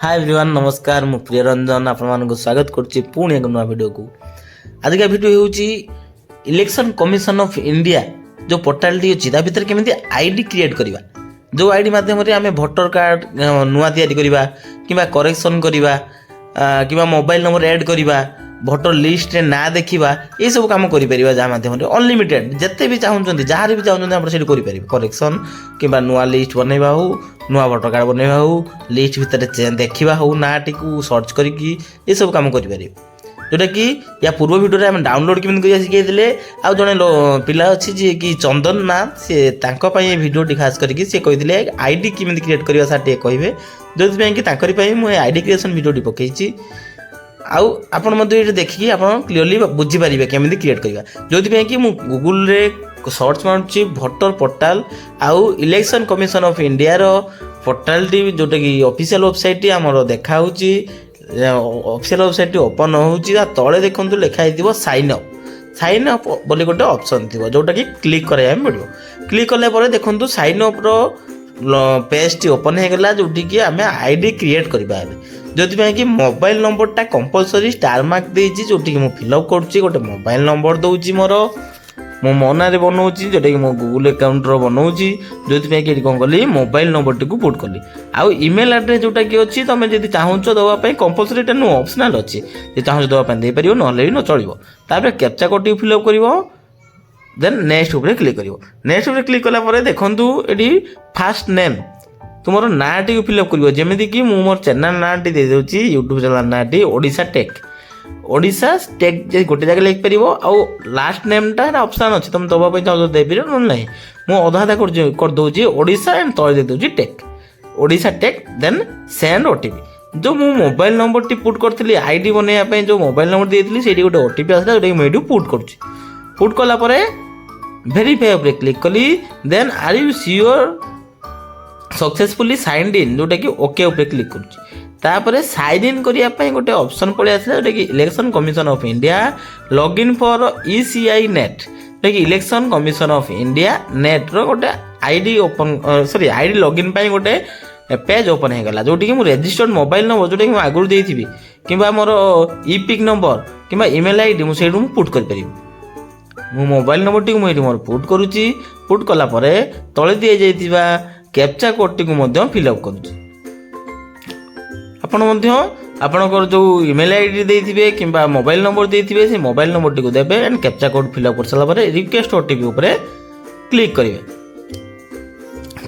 Hi everyone नमस्कार मु प्रिय रंजन आपको स्वागत करुच्ची पुणी एक नुआ वीडियो को। आज का वीडियो होउची इलेक्शन कमिशन ऑफ इंडिया जो पोर्टाल टी अछि ता भीतर केमिति आईडी क्रिएट करबा। जो आईडी माध्यम रे हमें वोटर कार्ड नुआ तैयारी करबा किबा करेक्शन करबा किबा मोबाइल नंबर ऐड करबा भोटर लिस्ट रे ना देखिबा ये सब काम करि परिबा। जा माध्यम रे अनलिमिटेड जत्ते भी चाहुचंती जहार भी चाहुचंती आपण सेठी करि परिबा। करेक्शन किबा नुआ लिस्ट बनैबा हो नुआ भोटर कार्ड बनैबा हो लिस्ट भितर देखिबा हो ना टिकू सर्च करिकी ये सब काम करि परिबा। जोटा कि या पूर्व वीडियो रे हम डाउनलोड केमिन करिया सिखै दिले। आ जने पिला अछि जे कि चंदन नाथ से तांको पई वीडियो टी खास करिकी से कहि दिले आईडी केमिन क्रिएट करबा साटे कहबे जोति पई कि तांकरी पई मु आईडी क्रिएशन वीडियो टी पकेछि। आउ आपण मध्य ये देखिए आपण क्लियरली बुझी पारिबे केमिति क्रिएट करबा। जोति पई कि मु गूगल रे सर्च मारछि भोटर पोर्टल आउ इलेक्शन कमिशन ऑफ इंडिया रो पोर्टल टी जोटा कि ऑफिशियल वेबसाइट टी हमरो देखा होछि। ऑफिशियल वेबसाइट टी ओपन होछि ता तळे देखंतु लिखा हिथिबो साइन अप बोली गोटे ऑप्शन थिबो जोटा कि क्लिक करया पड़िबो। क्लिक करले परे देखंतु साइन अप रो पेज टी ओपन हे गेला जोटी कि हमें आईडी क्रिएट करबा। जोथि कि मोबाइल नंबरटा कंपलसरी स्टार मार्क देछि जोटी कि मु फिलअप करूछि। गोटे मोबाइल नंबर दउछि मोर मो मनारे बनाऊँगी जोटा कि मो गूगल अकाउंट रो बनाऊँगी। जोथि कि कौन कली मोबाइल नंबर टी पुट कली आउ ईमेल एड्रेस जोटा कि अच्छी तुम जब चाहूच देवाई कंपलसरी नु ऑप्शनल अच्छी जो चाहूँ देवाई दे पार ना न चलो। तापर कैप्चा कोड टी फिलअप कर देन नेक्स्ट उपरे क्लिक कर। नेक्स्ट उपरे क्लिक कला देखु ये फास्ट नेम तुम ना टी फिलअप कर जमीती कि मुझ मोर चैनल ना टी दे दूसरी यूट्यूब चैनल ना टी ओडिशा टेक गोटे जगह लिख पार। आउ लास्ट नेमटा ऑप्शन अच्छे तुम दवाई चाहो देपार ना मुझे अधा करदे ओडिशा एंड तले दे दूसरी take Odisha take then send OTP. जो मु मोबाइल नंबर टी पुट करी आईडी बनवाई जो मोबाइल नंबर देती से गोटे ओटीपी आसा जो मुझे पुट करुँच। पुट कलापर वेरीफाई उपरे क्लिक कली then are you sure successfully signed in जोटा कि ओके उपरे क्लिक करुँच। तापर साइन इन करने गोटे ऑप्शन पड़े आसा जोटा कि election commission of India login for ECI net जोटा कि election commission of India net रो गोटे ID open sorry ID login पाई गोटे पेज ओपन हो गला जोटी कि मु रजिस्टर्ड मोबाइल नंबर जोटा कि आगुरी देइथिबी किबा मोर ईपिक नंबर किबा ईमेल आईडी मु सेडू पुट कर परिबी। मु मोबाइल नंबर टी मु मोर पुट करूची। पुट कला परे तळे दिए जाइथिबा कैप्चा कोड टी को मध्य फिलअप करूची। आपणकर जो ईमेल आईडी देइथिबे किबा मोबाइल नंबर देइथिबे से मोबाइल नंबर टी को देबे एंड कैप्चा कोड फिलअप कर सला परे रिक्वेस्ट ओटीपी ऊपर क्लिक करिवे।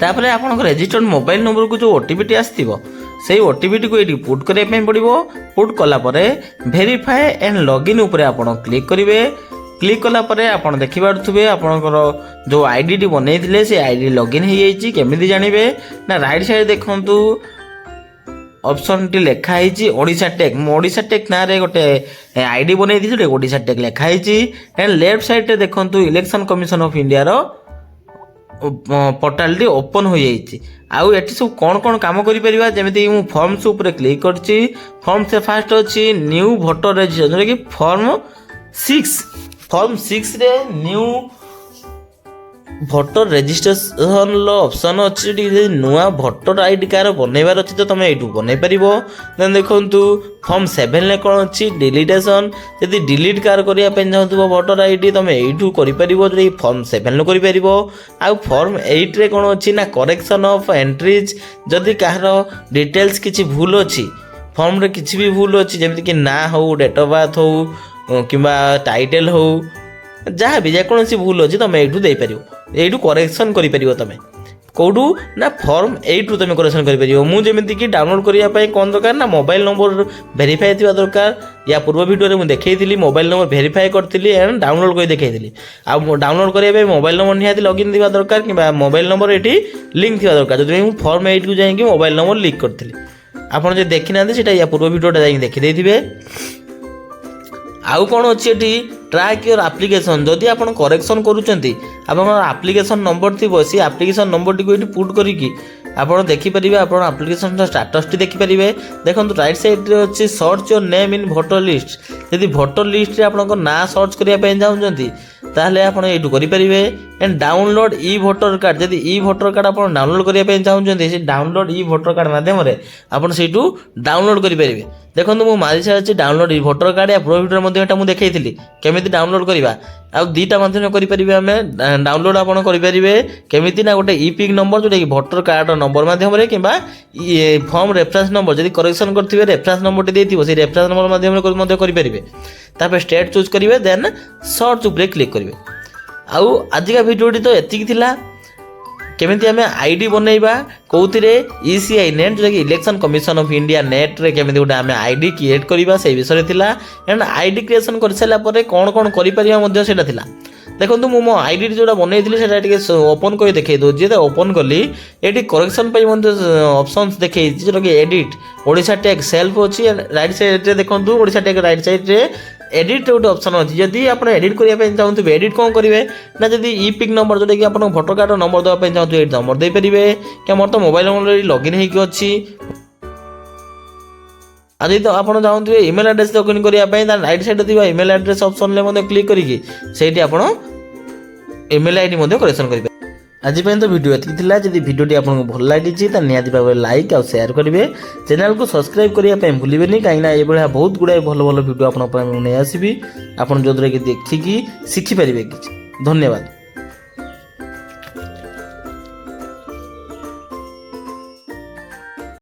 तापर आपणकर रजिस्टर्ड मोबाइल नंबर को जो ओटीपी टी आस्थिबो से ओटीपी टी को एटी पुट करिया पे पड़िबो। पुट कला परे वेरीफाई एंड लॉगिन ऊपर आपण क्लिक करिवे। क्लिक कला परे आपण देखि पारुथबे आपणकर जो आईडी टी बनैथिले से आईडी लॉगिन हो जाइछि। केमिति जानिबे ना राइट साइड देखंतु ऑप्शन टी लिखा है ओडिशा टेक ओडिशा टेक ना रे गोटे आईडी बनई थी ओडिशा टेक लिखा है। एंड लेफ्ट साइड रे देखंतु इलेक्शन कमिशन ऑफ इंडिया रो पोर्टल टी ओपन हो जाइछि। आउ एठी सब कोन कोन काम करि परिबा जेमिति मु फॉर्म्स ऊपर क्लिक करछि। फॉर्म से फास्ट अछि न्यू वोटर रजिस्ट्रेशन जोटा कि फॉर्म 6 रे न्यू भोटर रजिस्ट्रेशन ऑप्शन अच्छी नुआ भोटर आईडी कार बनइबार अच्छी तो तुम यू बनई पार। देन देखु फॉर्म 7 ले कौन अच्छी डिलीटेशन यदि डिलीट कार करने चाहूँ भोटर आईडी तुम यू कर फॉर्म 7 लो कर। आउ फॉर्म 8 रे कौन अच्छी ना करेक्शन ऑफ एंट्रीज जदि कहार डिटेल्स किसी भूल अच्छी फॉर्म रे किसी भी भूल अच्छी जमीती कि ना हो डेट ऑफ बर्थ हो कि टाइटल हो जहाँ भी जेकोसी भूल अच्छी तुम यू दे पार यू करेक्शन कर तुम कौटू ना फॉर्म 8 रू तुम करेक्शन कर। मुझे कि डाउनलोड करने कौन दरकार ना मोबाइल नंबर वेरीफाई थी दरकार। या पूर्व वीडियो में देखी मोबाइल नंबर वेरीफाई करी एंड डाउनलोड कर देखी आउ डाउनलोड करने मोबाइल नंबर निहाती लॉगिन थी दरकार कि मोबाइल नंबर ये लिंक थी दरकार जो फॉर्म 8 को जाकि मोबाइल नंबर लिंक करी आपड़ जो देखी ना या पूर्व वीडियोटा जा देखी। आउ कौन अच्छी ये ट्रैक योर एप्लिकेशन जदि आप करेक्शन करुँच आप्लिकेशन नंबर थी सी आप्लिकेशन नंबर टी को पुट करी आप देखिपारे आप आप्लिकेशन स्टाटस टी देखिपारे। देखो राइट साइड रे अच्छी search your name in voter list जदि भोटर लिस्ट रे आप ना सर्च करने चाहते ताहले आप यू करें। And download E voter card जदि ई भोटर कार्ड आप डाउनलोड करने चाहते से डाउनलोड ई भोटर कार्ड माध्यम आप डाउनलोड करेंगे। देखो मुझे मारी सारी डाउनलोड ई भोटर कार्ड या प्रोविडर मुझे देखी केमी डाउनलोड करवा आउ दुईटा माध्यम करें आम डाउनलोड आप करेंगे केमी ना गोटे ई पिक नंबर जोटा कि भोटर कार्ड नंबर माध्यम कि फॉर्म रेफरेंस नंबर जब करेक्शन करेंगे रेफरेंस नंबर टी से रेफरेंस नंबर माध्यम करेंगे स्टेट चूज करेंगे देन सर्च उपरे क्लिक करेंगे। आउ आजिका भिडियोटी तो एतिक थिला केमिति आमे आईडी बनैबा कोउथिरे ईसीआई नेट जो कि election commission of India net रे केमिति गोटे आमे आईडी क्रिएट करबा से विषय थिला एंड आईडी क्रिएशन कर साला परे कोन कोन करि परिया मध्ये सेटा थिला। देखो मो आईडी जोटा बनैथिली सेटा टिके ओपन कर देखै दो जे ओपन कली एटी करेक्शन पई मध्ये ऑप्शंस देखै जो कि एडिट ओडिसा टैग सेल्फ अछि राइट साइड रे देखंतु ओडिसा टैग राइट साइड रे एडिट गोटे ऑप्शन अच्छी जदि आप एडिट करने चाहते एडिट कौन करेंगे ना जब ई पिक नंबर जोटा कि आप भोटर कार्ड नंबर देवाई चाहते ये नंबर दे पारे क्या मोर तो मोबाइल नंबर लॉगिन होगी अच्छी आज तो आप चाहते इमेल एड्रेस लॉगिन करने राइट साइड थी इमेल एड्रेस ऑप्शन में क्लिक करके आप इमेल आईडी करेक्शन करेंगे। आज तो वीडियो एति थिला जदि वीडियोटी आपको भल लगी तो निहाती भाव लाइक और शेयर करेंगे चैनल को सब्सक्राइब करने भूलें कहीं ये बहुत गुड़ाए भल भल वीडियो आपको नहीं आसबि आप जो कि देखिकी शिखिपारे। धन्यवाद।